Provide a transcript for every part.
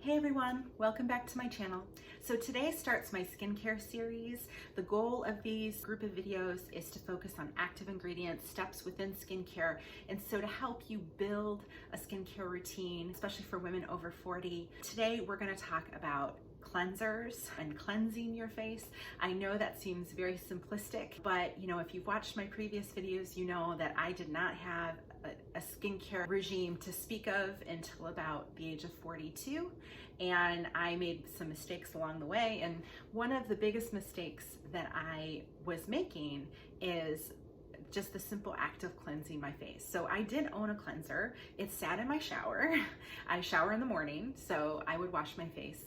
Hey everyone, welcome back to my channel. So today starts my skincare series. The goal of these group of videos is to focus on active ingredients, steps within skincare, and so to help you build a skincare routine, especially for women over 40. Today we're going to talk about cleansers and cleansing your face. I know that seems very simplistic, but if you've watched my previous videos, you know that I did not have a skincare regime to speak of until about the age of 42, and I made some mistakes along the way. And one of the biggest mistakes that I was making is just the simple act of cleansing my face. So I did own a cleanser. It sat in my shower. I shower in the morning, so I would wash my face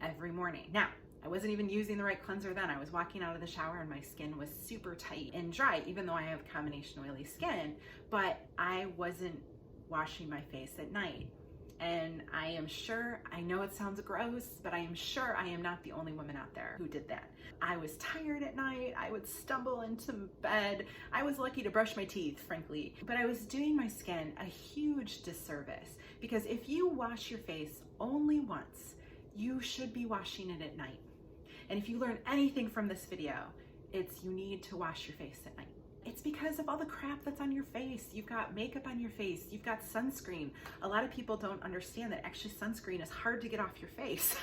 every morning. Now, I wasn't even using the right cleanser then. I was walking out of the shower and my skin was super tight and dry, even though I have combination oily skin, but I wasn't washing my face at night. And I am sure, I know it sounds gross, but I am sure I am not the only woman out there who did that. I was tired at night. I would stumble into bed. I was lucky to brush my teeth, frankly, but I was doing my skin a huge disservice, because if you wash your face only once, you should be washing it at night. And if you learn anything from this video, it's you need to wash your face at night. It's because of all the crap that's on your face. You've got makeup on your face, you've got sunscreen. A lot of people don't understand that actually sunscreen is hard to get off your face.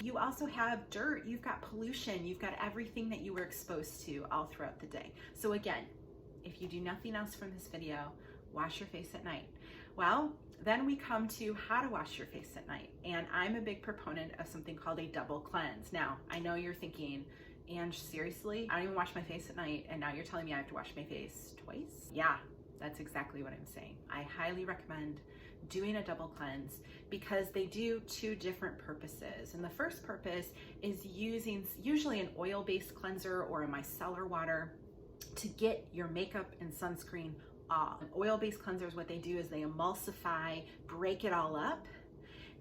You also have dirt, you've got pollution, you've got everything that you were exposed to all throughout the day. So again, if you do nothing else from this video, wash your face at night. Well, then we come to how to wash your face at night. And I'm a big proponent of something called a double cleanse. Now, I know you're thinking, Ange, seriously? I don't even wash my face at night, and now you're telling me I have to wash my face twice? Yeah, that's exactly what I'm saying. I highly recommend doing a double cleanse because they do two different purposes. And the first purpose is using usually an oil-based cleanser or a micellar water to get your makeup and sunscreen off. Oil-based cleansers, what they do is they emulsify, break it all up,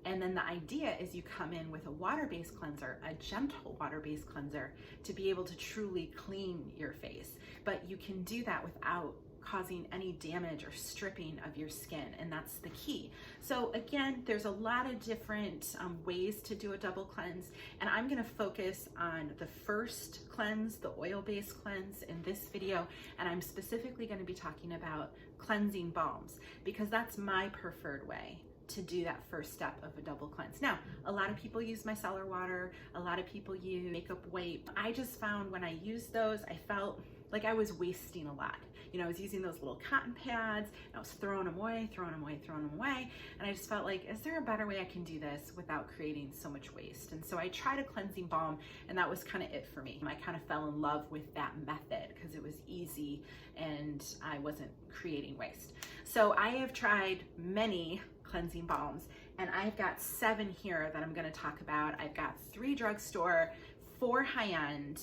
and then the idea is you come in with a water-based cleanser, a gentle water-based cleanser, to be able to truly clean your face. But you can do that without causing any damage or stripping of your skin, and that's the key. So again, there's a lot of different ways to do a double cleanse, and I'm going to focus on the first cleanse, the oil-based cleanse, in this video, and I'm specifically going to be talking about cleansing balms because that's my preferred way to do that first step of a double cleanse. Now, a lot of people use micellar water, a lot of people use makeup wipe. I just found when I used those, I felt like I was wasting a lot. I was using those little cotton pads, and I was throwing them away, and I just felt like, is there a better way I can do this without creating so much waste? And so I tried a cleansing balm, and that was kind of it for me. I kind of fell in love with that method because it was easy and I wasn't creating waste. So I have tried many cleansing balms, and I've got 7 here that I'm going to talk about. I've got 3 drugstore, 4 high-end.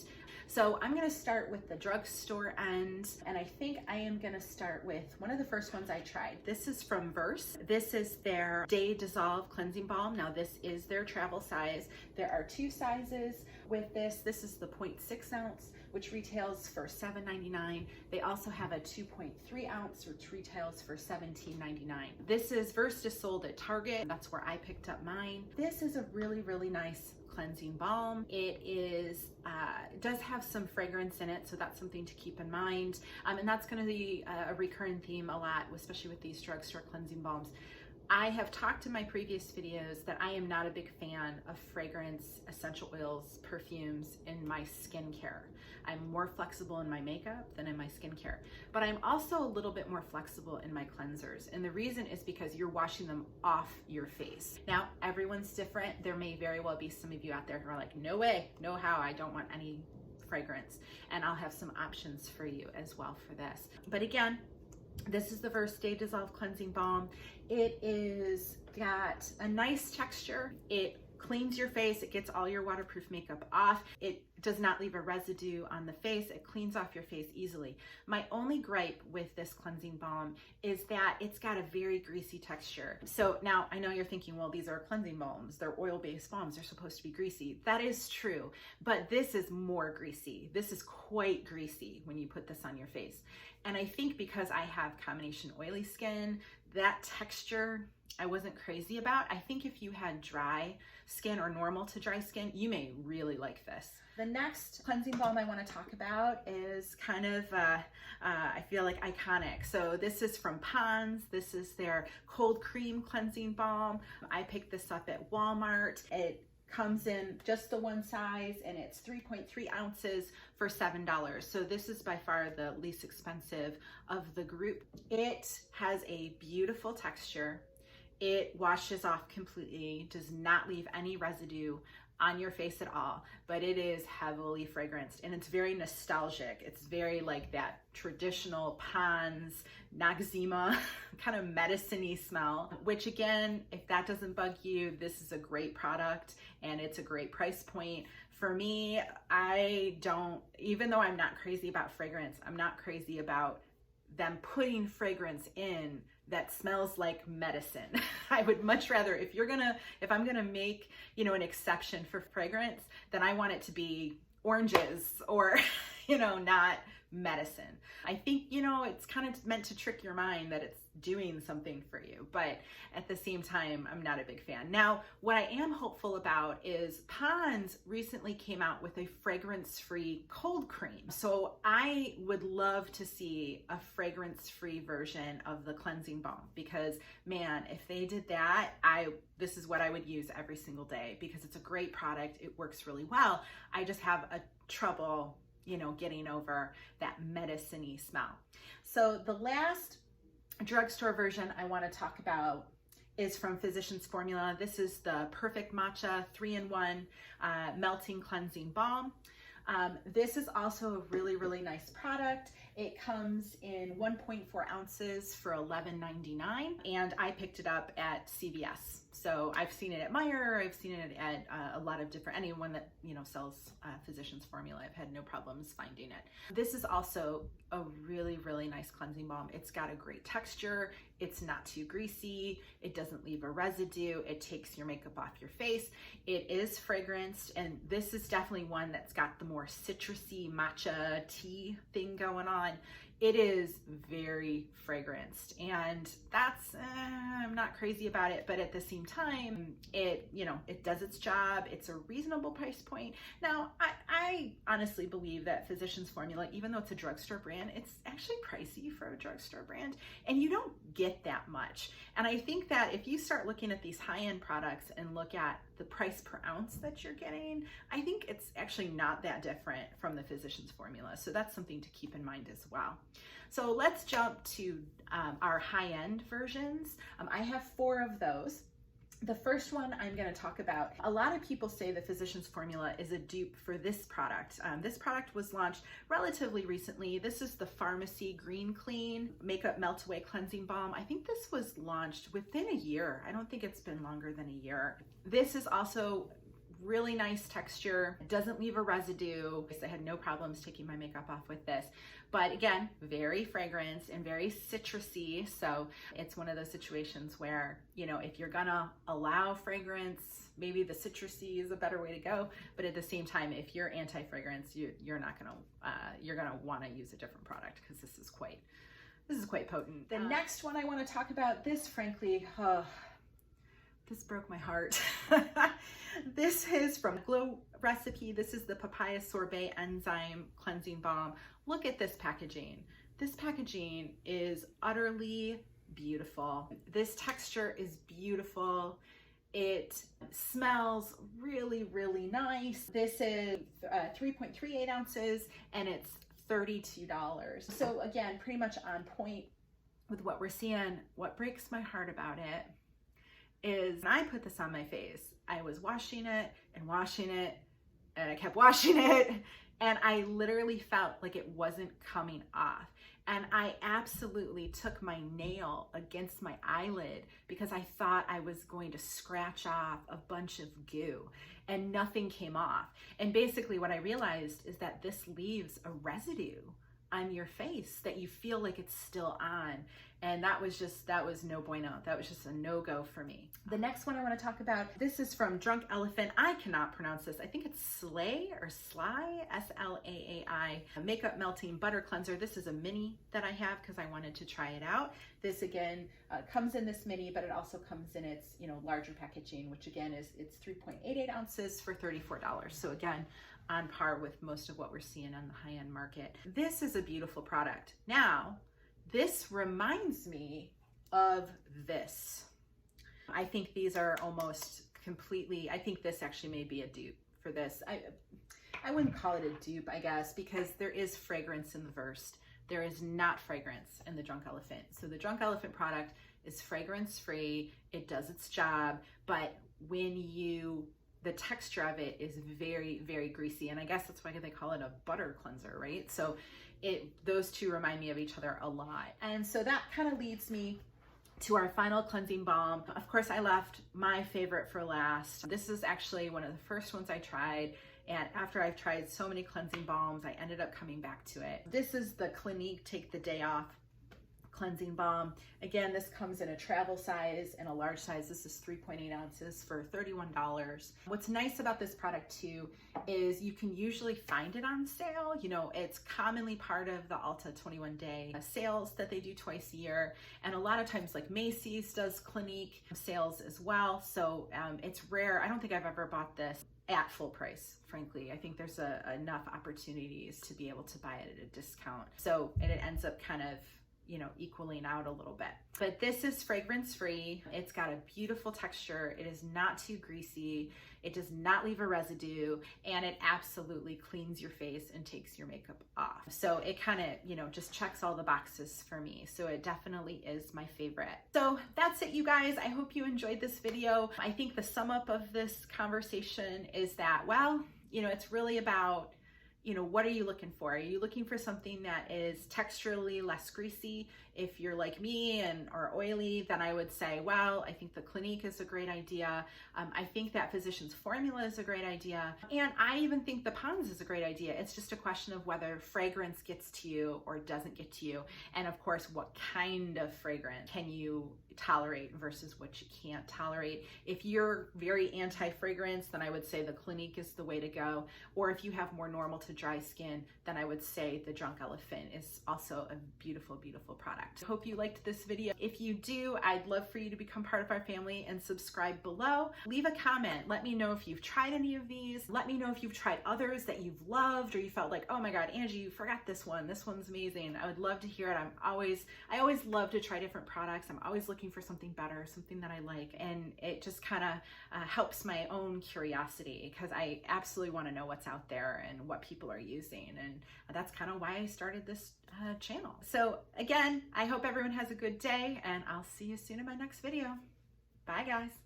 So I'm going to start with the drugstore end, and I think I am going to start with one of the first ones I tried. This is from Verse. This is their Day Dissolve Cleansing Balm. Now this is their travel size. There are 2 sizes with this. This is the 0.6 ounce, which retails for $7.99. They also have a 2.3 ounce, which retails for $17.99. This is Verse is sold at Target. That's where I picked up mine. This is a really, really nice cleansing balm. It is does have some fragrance in it, so that's something to keep in mind, and that's going to be a recurring theme a lot, especially with these drugstore cleansing balms. I have talked in my previous videos that I am not a big fan of fragrance, essential oils, perfumes in my skincare. I'm more flexible in my makeup than in my skincare, but I'm also a little bit more flexible in my cleansers. And the reason is because you're washing them off your face. Now, everyone's different. There may very well be some of you out there who are like, no way, no how, I don't want any fragrance. And I'll have some options for you as well for this. But again, this is the Verse Day Dissolve Cleansing Balm. It is got a nice texture. It cleans your face. It gets all your waterproof makeup off. It does not leave a residue on the face. It cleans off your face easily. My only gripe with this cleansing balm is that it's got a very greasy texture. So now I know you're thinking, well, these are cleansing balms. They're oil-based balms. They're supposed to be greasy. That is true, but this is more greasy. This is quite greasy when you put this on your face. And I think because I have combination oily skin, that texture I wasn't crazy about. I think if you had dry skin or normal to dry skin, you may really like this. The next cleansing balm I want to talk about is kind of, I feel like iconic. So this is from Pond's. This is their cold cream cleansing balm. I picked this up at Walmart. It comes in just the one size and it's 3.3 ounces for $7. So this is by far the least expensive of the group. It has a beautiful texture. It washes off completely, does not leave any residue on your face at all, but it is heavily fragranced and it's very nostalgic. It's very like that traditional Pond's Noxzema kind of medicine-y smell, which again, if that doesn't bug you, this is a great product and it's a great price point. For me, even though I'm not crazy about fragrance, I'm not crazy about them putting fragrance in that smells like medicine. I would much rather, if I'm gonna make, an exception for fragrance, then I want it to be oranges or, not medicine. I think, it's kind of meant to trick your mind that it's doing something for you, but at the same time, I'm not a big fan. Now, what I am hopeful about is Pond's recently came out with a fragrance-free cold cream. So I would love to see a fragrance-free version of the cleansing balm because, man, if they did that, this is what I would use every single day because it's a great product. It works really well. I just have a trouble getting over that medicine-y smell. So the last drugstore version I want to talk about is from Physicians Formula. This is the Perfect Matcha 3-in-1 Melting Cleansing Balm. This is also a really, really nice product. It comes in 1.4 ounces for $11.99, and I picked it up at CVS. So I've seen it at Meijer, I've seen it at a lot of anyone that, sells Physicians Formula. I've had no problems finding it. This is also a really, really nice cleansing balm. It's got a great texture. It's not too greasy. It doesn't leave a residue. It takes your makeup off your face. It is fragranced, and this is definitely one that's got the more citrusy matcha tea thing going on. It is very fragranced, and that's, I'm not crazy about it, but at the same time, it does its job. It's a reasonable price point. Now, I honestly believe that Physicians Formula, even though it's a drugstore brand, it's actually pricey for a drugstore brand, and you don't get that much. And I think that if you start looking at these high-end products and look at the price per ounce that you're getting, I think it's actually not that different from the Physicians Formula. So that's something to keep in mind as well. So let's jump to our high-end versions. I have 4 of those. The first one I'm going to talk about, a lot of people say the Physicians Formula is a dupe for this product. This product was launched relatively recently. This is the Farmacy Green Clean Makeup Melt Away Cleansing Balm. I think this was launched within a year. I don't think it's been longer than a year. This is also really nice texture. It doesn't leave a residue. I had no problems taking my makeup off with this. But again, very fragrant and very citrusy. So it's one of those situations where, if you're gonna allow fragrance, maybe the citrusy is a better way to go. But at the same time, if you're anti-fragrance, you're gonna wanna use a different product because this is quite potent. The next one I wanna talk about, this frankly, this broke my heart. This is from Glow Recipe. This is the Papaya Sorbet Enzyme Cleansing Balm. Look at this packaging. This packaging is utterly beautiful. This texture is beautiful. It smells really, really nice. This is 3.38 ounces and it's $32. So again, pretty much on point with what we're seeing. What breaks my heart about it is when I put this on my face, I was washing it and I kept washing it, and I literally felt like it wasn't coming off. And I absolutely took my nail against my eyelid because I thought I was going to scratch off a bunch of goo, and nothing came off. And basically what I realized is that this leaves a residue on your face that you feel like it's still on. And that was no bueno. That was just a no-go for me. The next one I want to talk about, this is from Drunk Elephant. I cannot pronounce this. I think it's Slay or Sly, S-L-A-A-I, Makeup Melting Butter Cleanser. This is a mini that I have because I wanted to try it out. This again comes in this mini, but it also comes in its, you know, larger packaging, which again it's 3.88 ounces for $34. So again, on par with most of what we're seeing on the high-end market. This is a beautiful product. Now, this reminds me of this. I think these are almost completely, I think this actually may be a dupe for this. I wouldn't call it a dupe, I guess, because there is fragrance in the Versed. There is not fragrance in the Drunk Elephant. So the Drunk Elephant product is fragrance free. It does its job, but the texture of it is very, very greasy. And I guess that's why they call it a butter cleanser, right? So those two remind me of each other a lot. And so that kind of leads me to our final cleansing balm. Of course, I left my favorite for last. This is actually one of the first ones I tried. And after I've tried so many cleansing balms, I ended up coming back to it. This is the Clinique Take the Day Off cleansing balm. Again, this comes in a travel size and a large size. This is 3.8 ounces for $31. What's nice about this product too is you can usually find it on sale. You know, it's commonly part of the Ulta 21-day sales that they do twice a year. And a lot of times like Macy's does Clinique sales as well. So it's rare. I don't think I've ever bought this at full price, frankly. I think there's enough opportunities to be able to buy it at a discount. So, and it ends up kind of, you know, equaling out a little bit. But this is fragrance free. It's got a beautiful texture. It is not too greasy. It does not leave a residue, and it absolutely cleans your face and takes your makeup off. So it kind of, you know, just checks all the boxes for me. So it definitely is my favorite. So that's it, you guys. I hope you enjoyed this video. I think the sum up of this conversation is that, well, you know, it's really about, you know, what are you looking for? Are you looking for something that is texturally less greasy? If you're like me or oily, then I would say, well, I think the Clinique is a great idea. I think that Physicians Formula is a great idea. And I even think the Pond's is a great idea. It's just a question of whether fragrance gets to you or doesn't get to you. And of course, what kind of fragrance can you tolerate versus what you can't tolerate. If you're very anti-fragrance, then I would say the Clinique is the way to go. Or if you have more normal to dry skin, then I would say the Drunk Elephant is also a beautiful, beautiful product. I hope you liked this video. If you do, I'd love for you to become part of our family and subscribe below. Leave a comment. Let me know if you've tried any of these. Let me know if you've tried others that you've loved or you felt like, oh my God, Angie, you forgot this one. This one's amazing. I would love to hear it. I always love to try different products. I'm always looking for something better, something that I like. And it just kind of helps my own curiosity because I absolutely want to know what's out there and what people are using. And that's kind of why I started this channel. So again, I hope everyone has a good day and I'll see you soon in my next video. Bye guys.